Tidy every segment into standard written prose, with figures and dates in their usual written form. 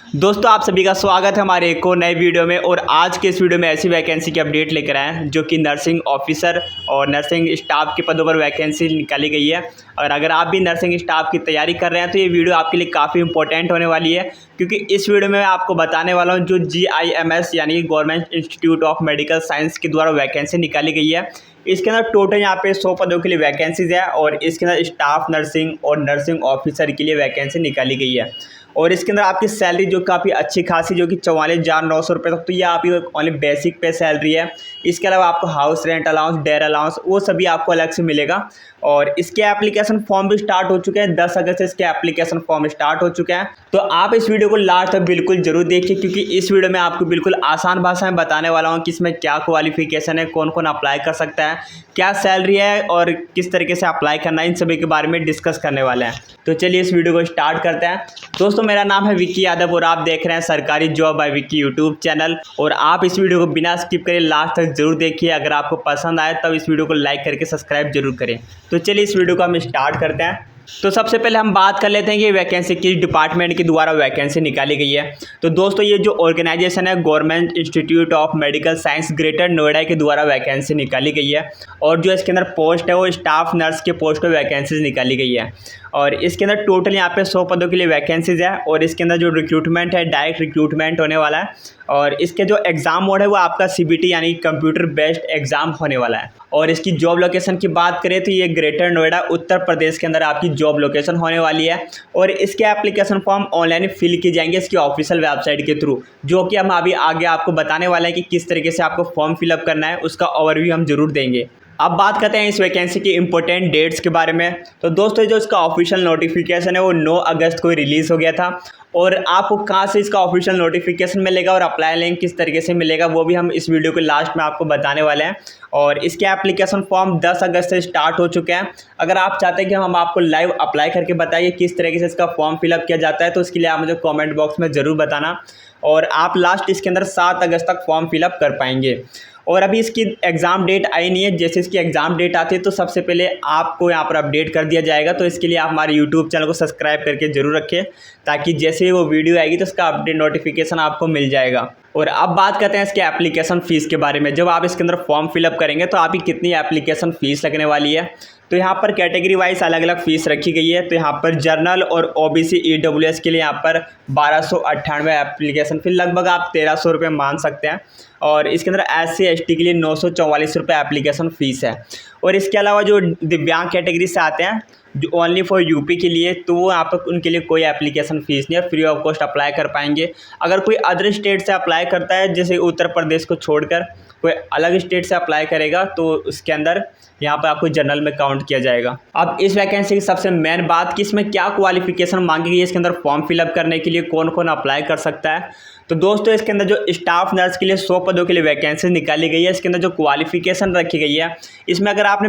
दोस्तों आप सभी का स्वागत है हमारे एक और नए वीडियो में। और आज के इस वीडियो में ऐसी वैकेंसी की अपडेट लेकर आए हैं जो कि नर्सिंग ऑफिसर और नर्सिंग स्टाफ के पदों पर वैकेंसी निकाली गई है। और अगर आप भी नर्सिंग स्टाफ की तैयारी कर रहे हैं तो ये वीडियो आपके लिए काफ़ी इंपॉर्टेंट होने वाली है, क्योंकि इस वीडियो में मैं आपको बताने वाला हूँ जो GIMS यानी कि government institute of medical science के द्वारा वैकेंसी निकाली गई है। इसके अंदर टोटल यहाँ पे 100 पदों के लिए वैकेंसीज है और इसके अंदर स्टाफ नर्सिंग और नर्सिंग ऑफिसर के लिए वैकेंसी निकाली गई है। और इसके अंदर आपकी सैलरी जो काफ़ी अच्छी खासी जो कि 44,900 रुपये तक, तो ये आपकी ओनली बेसिक पे सैलरी है। इसके अलावा आपको house rent allowance, dare allowance वो सभी आपको अलग से मिलेगा। और इसके एप्लीकेशन फॉर्म भी स्टार्ट हो चुके हैं, 10 अगस्त से इसके एप्लीकेशन फॉर्म स्टार्ट हो चुके हैं। तो आप इस वीडियो को लास्ट तक बिल्कुल जरूर देखिए, क्योंकि इस वीडियो में आपको बिल्कुल आसान भाषा में बताने वाला हूँ कि इसमें क्या क्वालिफिकेशन है, कौन कौन अप्लाई कर सकता है, क्या सैलरी है और किस तरीके से अप्लाई करना है, इन सभी के बारे में डिस्कस करने वाले हैं। तो चलिए इस वीडियो को स्टार्ट करते हैं। दोस्तों मेरा नाम है विक्की यादव और आप देख रहे हैं सरकारी job by Vicky YouTube channel. और आप इस वीडियो को बिना स्किप करे लास्ट तक जरूर देखिए। अगर आपको पसंद आए तब इस वीडियो को लाइक करके सब्सक्राइब जरूर करें। तो चलिए इस वीडियो को हम स्टार्ट करते हैं। तो सबसे पहले हम बात कर लेते हैं कि वैकेंसी किस डिपार्टमेंट के द्वारा वैकेंसी निकाली गई है। तो दोस्तों ये जो ऑर्गेनाइजेशन है government institute of medical science greater Noida के द्वारा वैकेंसी निकाली गई है। और जो इसके अंदर पोस्ट है वो स्टाफ नर्स के पोस्ट पर वैकेंसीज निकाली गई है। और इसके अंदर टोटल यहाँ पे 100 पदों के लिए वैकेंसीज है। और इसके अंदर जो रिक्रूटमेंट है डायरेक्ट रिक्रूटमेंट होने वाला है। और इसके जो एग्ज़ाम मोड है वो आपका CBT यानी कंप्यूटर बेस्ड एग्ज़ाम होने वाला है। और इसकी जॉब लोकेशन की बात करें तो ये ग्रेटर नोएडा उत्तर प्रदेश के अंदर आपकी जॉब लोकेशन होने वाली है। और इसके एप्लीकेशन फॉर्म ऑनलाइन फिल किए जाएंगे इसकी ऑफिशियल वेबसाइट के थ्रू, जो कि हम अभी आगे आपको बताने वाले हैं कि किस तरीके से आपको फॉर्म फिलअप करना है, उसका ओवरव्यू हम जरूर देंगे। अब बात करते हैं इस वैकेंसी की इंपॉर्टेंट डेट्स के बारे में। तो दोस्तों जो इसका ऑफिशियल नोटिफिकेशन है वो 9 अगस्त को रिलीज़ हो गया था। और आपको कहाँ से इसका ऑफिशियल नोटिफिकेशन मिलेगा और अप्लाई लिंक किस तरीके से मिलेगा वो भी हम इस वीडियो के लास्ट में आपको बताने वाले हैं। और इसके एप्लीकेशन फॉर्म 10 अगस्त से स्टार्ट हो चुके हैं। अगर आप चाहते हैं कि हम आपको लाइव अप्लाई करके बताइए किस तरीके से इसका फॉर्म फिलअप किया जाता है तो इसके लिए आप मुझे कॉमेंट बॉक्स में ज़रूर बताना। और आप लास्ट इसके अंदर 7 अगस्त तक फॉर्म फिलअप कर पाएंगे। और अभी इसकी एग्ज़ाम डेट आई नहीं है, जैसे इसकी एग्ज़ाम डेट आती है तो सबसे पहले आपको यहाँ पर अपडेट कर दिया जाएगा। तो इसके लिए आप हमारे यूट्यूब चैनल को सब्सक्राइब करके ज़रूर रखें, ताकि जैसे ही वो वीडियो आएगी तो उसका अपडेट नोटिफिकेशन आपको मिल जाएगा। और अब बात करते हैं इसके एप्लीकेशन फ़ीस के बारे में। जब आप इसके अंदर फॉर्म फिलअप करेंगे तो आपकी कितनी एप्लीकेशन फ़ीस लगने वाली है। तो यहाँ पर कैटेगरी वाइज अलग अलग फ़ीस रखी गई है। तो यहाँ पर जर्नल और OBC EWS के लिए यहाँ पर 1298 एप्लीकेशन फ़ीस, लगभग आप 1300 रुपये मान सकते हैं। और इसके अंदर SC ST के लिए 944 रुपये एप्लीकेशन फ़ीस है। और इसके अलावा जो दिव्यांग कैटेगरी से आते हैं जो ओनली फॉर यूपी के लिए, तो वो यहाँ पर उनके लिए कोई एप्लीकेशन फ़ीस नहीं है, फ्री ऑफ कॉस्ट अप्लाई कर पाएंगे। अगर कोई अदर स्टेट से अप्लाई करता है, जैसे उत्तर प्रदेश को छोड़कर कोई अलग स्टेट से अप्लाई करेगा, तो उसके अंदर यहाँ पर आपको जनरल में काउंट किया जाएगा। अब इस वैकेंसी की सबसे मेन बात कि इसमें क्या क्वालिफिकेशन मांगी गई है, इसके अंदर फॉर्म फिलअप करने के लिए कौन कौन अप्लाई कर सकता है। तो दोस्तों इसके अंदर जो स्टाफ नर्स के लिए 100 पदों के लिए वैकेंसी निकाली गई है, इसके अंदर जो क्वालिफिकेशन रखी गई है, इसमें अगर आपने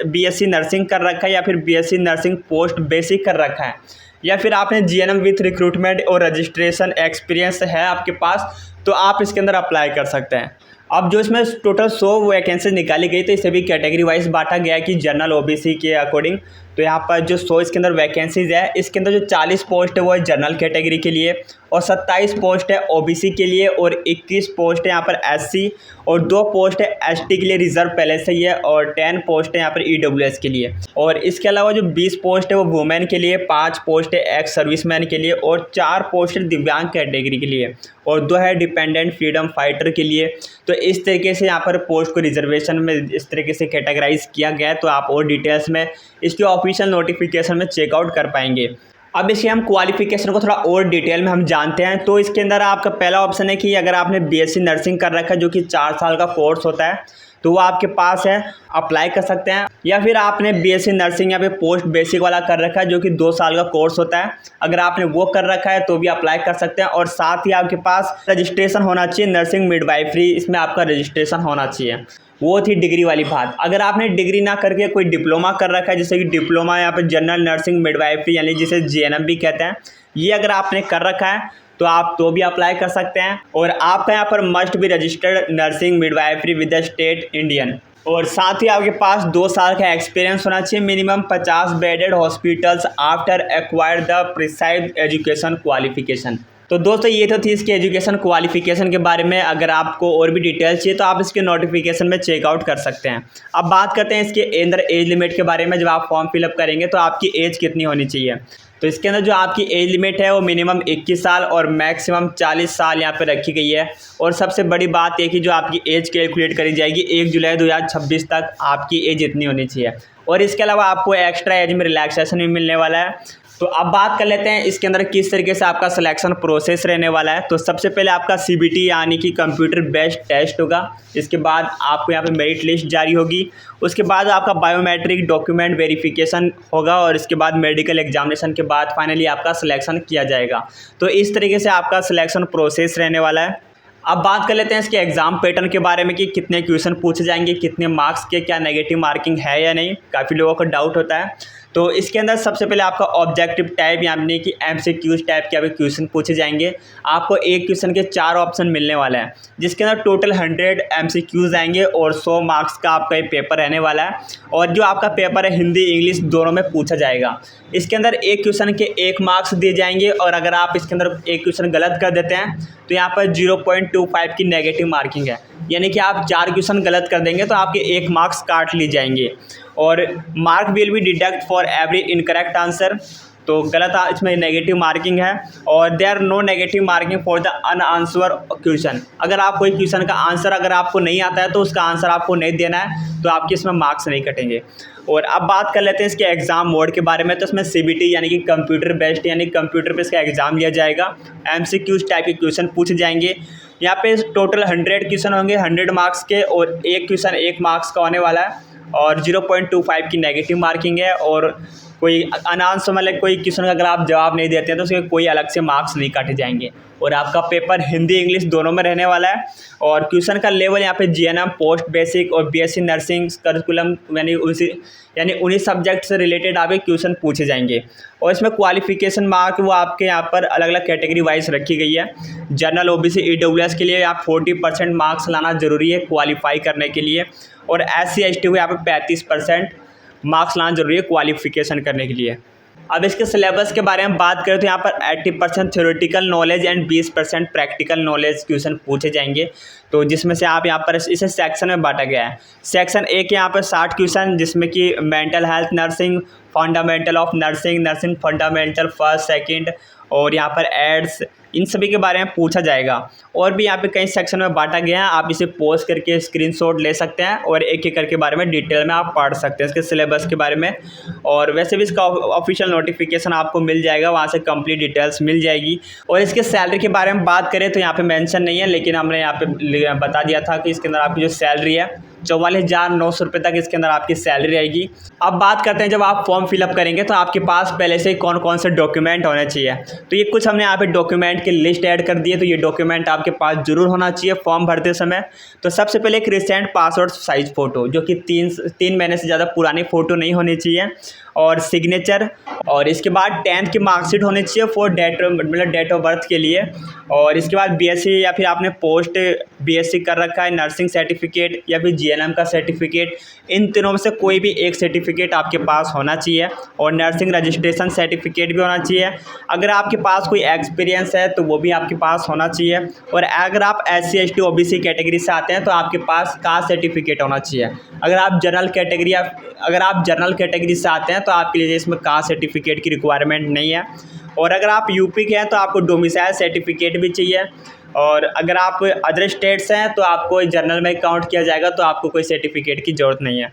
BSc नर्सिंग कर रखा है या फिर BSc नर्सिंग पोस्ट बेसिक कर रखा है, या फिर आपने GNM विथ रिक्रूटमेंट और रजिस्ट्रेशन एक्सपीरियंस है आपके पास, तो आप इसके अंदर अप्लाई कर सकते हैं। अब जो इसमें टोटल 100 वैकेंसी निकाली गई तो इसे भी कैटेगरी वाइज बांटा गया है कि जनरल OBC के अकॉर्डिंग। तो यहाँ पर जो 100 इसके अंदर वैकेंसीज है, इसके अंदर जो 40 पोस्ट है वो है जनरल कैटेगरी के लिए, और 27 पोस्ट है OBC के लिए, और 21 पोस्ट है यहाँ पर SC, और 2 पोस्ट है ST के लिए रिजर्व पहले से ही है, और 10 पोस्ट है यहाँ पर EWS के लिए। और इसके अलावा जो 20 पोस्ट है वो वुमेन के लिए, 5 पोस्ट है एक्स सर्विसमैन के लिए, और 4 पोस्ट है दिव्यांग कैटेगरी के लिए, और 2 है डिपेंडेंट फ्रीडम फाइटर के लिए। तो इस तरीके से यहाँ पर पोस्ट को रिजर्वेशन में इस तरीके से कैटेगराइज किया गया है। तो आप और डिटेल्स में इसके ऑफिशियल नोटिफिकेशन में चेकआउट कर पाएंगे। अब इसके हम क्वालिफिकेशन को थोड़ा और डिटेल में हम जानते हैं। तो इसके अंदर आपका पहला ऑप्शन है कि अगर आपने BSc नर्सिंग कर रखा है, जो कि 4 साल का कोर्स होता है, तो वो आपके पास है, अप्लाई कर सकते हैं। या फिर आपने BSc नर्सिंग या फिर पोस्ट बेसिक वाला कर रखा है, जो कि 2 साल का कोर्स होता है, अगर आपने वो कर रखा है तो भी अप्लाई कर सकते हैं। और साथ ही आपके पास रजिस्ट्रेशन होना चाहिए नर्सिंग मिडवाइफरी, इसमें आपका रजिस्ट्रेशन होना चाहिए। वो थी डिग्री वाली बात। अगर आपने डिग्री ना करके कोई डिप्लोमा कर रखा है, जैसे कि डिप्लोमा यहाँ पर जनरल नर्सिंग मिडवाइफरी यानी जिसे GNM भी कहते हैं, ये अगर आपने कर रखा है तो आप तो भी अप्लाई कर सकते हैं। और आपका यहाँ पर must be registered nursing midwifery with the state Indian. और साथ ही आपके पास 2 साल का एक्सपीरियंस होना चाहिए, minimum 50 bedded hospitals after acquired the preside education qualification. तो दोस्तों ये तो थी इसके एजुकेशन क्वालिफिकेशन के बारे में। अगर आपको और भी डिटेल्स चाहिए तो आप इसके नोटिफिकेशन में चेकआउट कर सकते हैं। अब बात करते हैं इसके अंदर एज लिमिट के बारे में। जब आप फॉर्म फिलअप करेंगे तो आपकी एज कितनी होनी चाहिए। तो इसके अंदर जो आपकी एज लिमिट है वो मिनिमम 21 साल और मैक्सिमम 40 साल यहाँ पे रखी गई है। और सबसे बड़ी बात है कि जो आपकी एज कैलकुलेट करी जाएगी 1 जुलाई 2026 तक आपकी एज इतनी होनी चाहिए। और इसके अलावा आपको एक्स्ट्रा एज में रिलैक्सेशन भी मिलने वाला है। तो अब बात कर लेते हैं इसके अंदर किस तरीके से आपका सिलेक्शन प्रोसेस रहने वाला है। तो सबसे पहले आपका CBT यानी कि कंप्यूटर बेस्ड टेस्ट होगा। इसके बाद आपको यहाँ पे मेरिट लिस्ट जारी होगी। उसके बाद आपका बायोमेट्रिक डॉक्यूमेंट वेरिफिकेशन होगा और इसके बाद मेडिकल एग्जामिनेशन के बाद फाइनली आपका सिलेक्शन किया जाएगा। तो इस तरीके से आपका सिलेक्शन प्रोसेस रहने वाला है। अब बात कर लेते हैं इसके एग्ज़ाम पैटर्न के बारे में कि कितने क्वेश्चन पूछे जाएंगे, कितने मार्क्स के, क्या नेगेटिव मार्किंग है या नहीं। काफ़ी लोगों को डाउट होता है। तो इसके अंदर सबसे पहले आपका ऑब्जेक्टिव टाइप यानी कि MCQs टाइप के आपके क्वेश्चन पूछे जाएंगे। आपको एक क्वेश्चन के 4 ऑप्शन मिलने वाला है, जिसके अंदर टोटल 100 MCQs आएंगे और 100 मार्क्स का आपका ये पेपर रहने वाला है। और जो आपका पेपर है हिंदी इंग्लिश दोनों में पूछा जाएगा। इसके अंदर एक क्वेश्चन के 1 मार्क्स दिए जाएंगे और अगर आप इसके अंदर एक क्वेश्चन गलत कर देते हैं तो यहाँ पर 0.25 की नेगेटिव मार्किंग है। यानी कि आप 4 क्वेश्चन गलत कर देंगे तो आपके 1 मार्क्स काट लिए जाएंगे। और mark will be deduct for every incorrect answer. तो गलत इसमें नेगेटिव मार्किंग है। और there no negative marking for the unanswer question. अगर आप कोई क्वेश्चन का आंसर अगर आपको नहीं आता है तो उसका आंसर आपको नहीं देना है, तो आपके इसमें मार्क्स नहीं कटेंगे। और अब बात कर लेते हैं इसके एग्ज़ाम मोड के बारे में। तो इसमें CBT यानी कि कंप्यूटर बेस्ड यानी कंप्यूटर पे इसका एग्ज़ाम लिया जाएगा। MCQs टाइप के क्वेश्चन पूछे जाएंगे। यहाँ पे टोटल 100 क्वेश्चन होंगे 100 मार्क्स के और एक क्वेश्चन 1 मार्क्स का होने वाला है। और 0.25 की नेगेटिव मार्किंग है। और कोई अनआंसर मतलब कोई क्वेश्चन का अगर आप जवाब नहीं देते हैं तो उसके कोई अलग से मार्क्स नहीं काटे जाएंगे। और आपका पेपर हिंदी इंग्लिश दोनों में रहने वाला है। और क्वेश्चन का लेवल यहाँ पे GNM पोस्ट बेसिक और BSc नर्सिंग करिकुलम यानी उन्हीं सब्जेक्ट से रिलेटेड आपके क्वेश्चन पूछे जाएंगे। और इसमें क्वालिफिकेशन मार्क वो आपके यहाँ पर अलग अलग कैटेगरी वाइज रखी गई है। जनरल OBC EWS के लिए आप 40% मार्क्स लाना ज़रूरी है क्वालिफाई करने के लिए। और SC ST को यहाँ पर 35% मार्क्स लाना जरूरी है क्वालिफिकेशन करने के लिए। अब इसके सिलेबस के बारे में बात करें तो यहाँ पर 80% theoretical knowledge and 20% practical knowledge question पूछे जाएंगे। तो जिसमें से आप यहाँ पर इसे सेक्शन में बांटा गया है। सेक्शन 1 के यहाँ पर 60 क्वेश्चन, जिसमें कि mental health nursing, fundamental of nursing, nursing fundamental first second और यहाँ पर एड्स, इन सभी के बारे में पूछा जाएगा। और भी यहाँ पे कई सेक्शन में बांटा गया है। आप इसे पोस्ट करके स्क्रीनशॉट ले सकते हैं और एक एक करके बारे में डिटेल में आप पढ़ सकते हैं इसके सिलेबस के बारे में। और वैसे भी इसका ऑफिशियल नोटिफिकेशन आपको मिल जाएगा, वहाँ से कंप्लीट डिटेल्स मिल जाएगी। और इसके सैलरी के बारे में बात करें तो यहाँ पे मेंशन नहीं है, लेकिन हमने यहाँ पे बता दिया था कि इसके अंदर आपकी जो सैलरी है 44,900 रुपये तक इसके अंदर आपकी सैलरी रहेगी। अब बात करते हैं जब आप फॉर्म फिलअप करेंगे तो आपके पास पहले से ही कौन कौन से डॉक्यूमेंट होने चाहिए। तो ये कुछ हमने यहाँ पे डॉक्यूमेंट की लिस्ट ऐड कर दी है। तो ये डॉक्यूमेंट आपके पास जरूर होना चाहिए फॉर्म भरते समय। तो सबसे पहले एक रिसेंट पासपोर्ट साइज फ़ोटो, जो कि 3 महीने से ज़्यादा पुरानी फ़ोटो नहीं होनी चाहिए, और सिग्नेचर। और इसके बाद 10th की मार्कशीट होनी चाहिए फॉर डेट ऑफ बर्थ के लिए। और इसके बाद BSc या फिर आपने पोस्ट BSc कर रखा है, नर्सिंग सर्टिफिकेट या फिर GNM का सर्टिफिकेट, इन तीनों में से कोई भी एक सर्टिफिकेट आपके पास होना चाहिए। और नर्सिंग रजिस्ट्रेशन सर्टिफिकेट भी होना चाहिए। अगर आपके पास कोई एक्सपीरियंस है तो वो भी आपके पास होना चाहिए। और अगर आप SC ST OBC कैटेगरी से आते हैं तो आपके पास कास्ट सर्टिफिकेट होना चाहिए। अगर आप जनरल कैटेगरी से आते हैं तो आपके लिए इसमें कास्ट सर्टिफिकेट की रिक्वायरमेंट नहीं है। और अगर आप यूपी के हैं तो आपको डोमिसाइल सर्टिफिकेट भी चाहिए। और अगर आप अदर स्टेट्स हैं तो आपको जर्नल में काउंट किया जाएगा, तो आपको कोई सर्टिफिकेट की ज़रूरत नहीं है।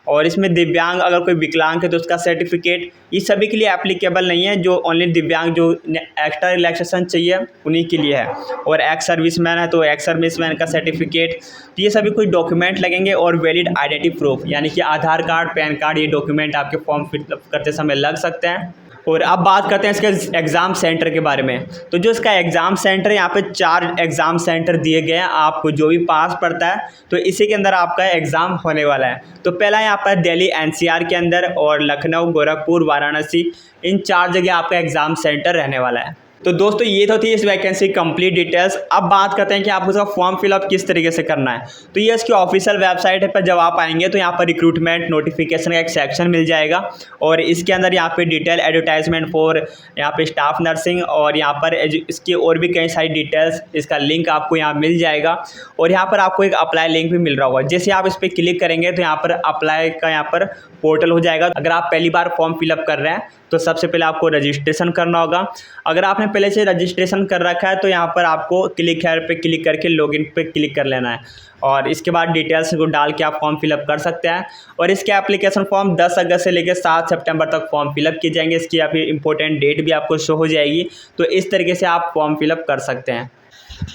और इसमें दिव्यांग, अगर कोई विकलांग है तो उसका सर्टिफिकेट ये सभी के लिए एप्लीकेबल नहीं है। जो ओनली दिव्यांग जो एक्स्ट्रा रिलैक्सेशन चाहिए उन्हीं के लिए है। और एक्स सर्विसमैन है तो एक्स सर्विसमैन का सर्टिफिकेट, तो ये सभी कुछ डॉक्यूमेंट लगेंगे। और वैलिड आइडेंटिटी प्रूफ यानी कि आधार कार्ड, पैन कार्ड, ये डॉक्यूमेंट आपके फॉर्म फिलअप करते समय लग सकते हैं। और अब बात करते हैं इसके एग्ज़ाम सेंटर के बारे में। तो जो इसका एग्ज़ाम सेंटर है, यहाँ पे 4 एग्ज़ाम सेंटर दिए गए हैं। आपको जो भी पास पड़ता है तो इसी के अंदर आपका एग्ज़ाम होने वाला है। तो पहला यहाँ पर दिल्ली NCR के अंदर, और लखनऊ, गोरखपुर, वाराणसी, इन 4 जगह आपका एग्ज़ाम सेंटर रहने वाला है। तो दोस्तों ये तो थी इस वैकेंसी कंप्लीट डिटेल्स। अब बात करते हैं कि आपको उसका फॉर्म फिलअप किस तरीके से करना है। तो ये इसकी ऑफिशियल वेबसाइट पर जब आप आएंगे तो यहाँ पर रिक्रूटमेंट नोटिफिकेशन का एक सेक्शन मिल जाएगा और इसके अंदर यहाँ पे डिटेल एडवर्टाइजमेंट फॉर यहाँ पे स्टाफ नर्सिंग और यहाँ पर इसकी और भी कई सारी डिटेल्स, इसका लिंक आपको यहाँ मिल जाएगा और यहाँ पर आपको एक अप्लाई लिंक भी मिल रहा होगा। जैसे आप इस पर क्लिक करेंगे तो यहाँ पर अप्लाई का यहाँ पर पोर्टल हो जाएगा। अगर आप पहली बार फॉर्म फिलअप कर रहे हैं तो सबसे पहले आपको रजिस्ट्रेशन करना होगा। अगर आपने पहले से रजिस्ट्रेशन कर रखा है तो यहाँ पर आपको क्लिक हेयर पे क्लिक करके लॉगिन पे क्लिक कर लेना है और इसके बाद डिटेल्स को डाल के आप फॉर्म फिलअप कर सकते हैं। और इसके एप्लीकेशन फॉर्म 10 अगस्त से लेकर 7 सितंबर तक फॉर्म फिलअप किए जाएंगे। इसकी यहाँ पे इंपॉर्टेंट डेट भी आपको शो हो जाएगी। तो इस तरीके से आप फॉर्म फिलअप कर सकते हैं।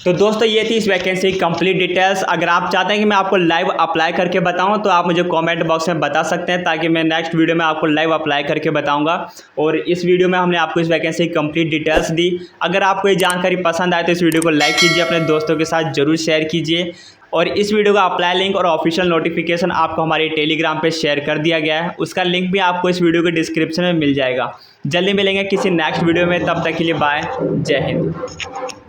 तो दोस्तों ये थी इस वैकेंसी की कंप्लीट डिटेल्स। अगर आप चाहते हैं कि मैं आपको लाइव अप्लाई करके बताऊं तो आप मुझे कमेंट बॉक्स में बता सकते हैं ताकि मैं नेक्स्ट वीडियो में आपको लाइव अप्लाई करके बताऊंगा। और इस वीडियो में हमने आपको इस वैकेंसी की कंप्लीट डिटेल्स दी। अगर आपको ये जानकारी पसंद आए तो इस वीडियो को लाइक कीजिए, अपने दोस्तों के साथ ज़रूर शेयर कीजिए और इस वीडियो का अप्लाई लिंक और ऑफिशियल नोटिफिकेशन आपको हमारे टेलीग्राम पे शेयर कर दिया गया है। उसका लिंक भी आपको इस वीडियो के डिस्क्रिप्शन में मिल जाएगा। जल्दी मिलेंगे किसी नेक्स्ट वीडियो में, तब तक के लिए बाय, जय हिंद।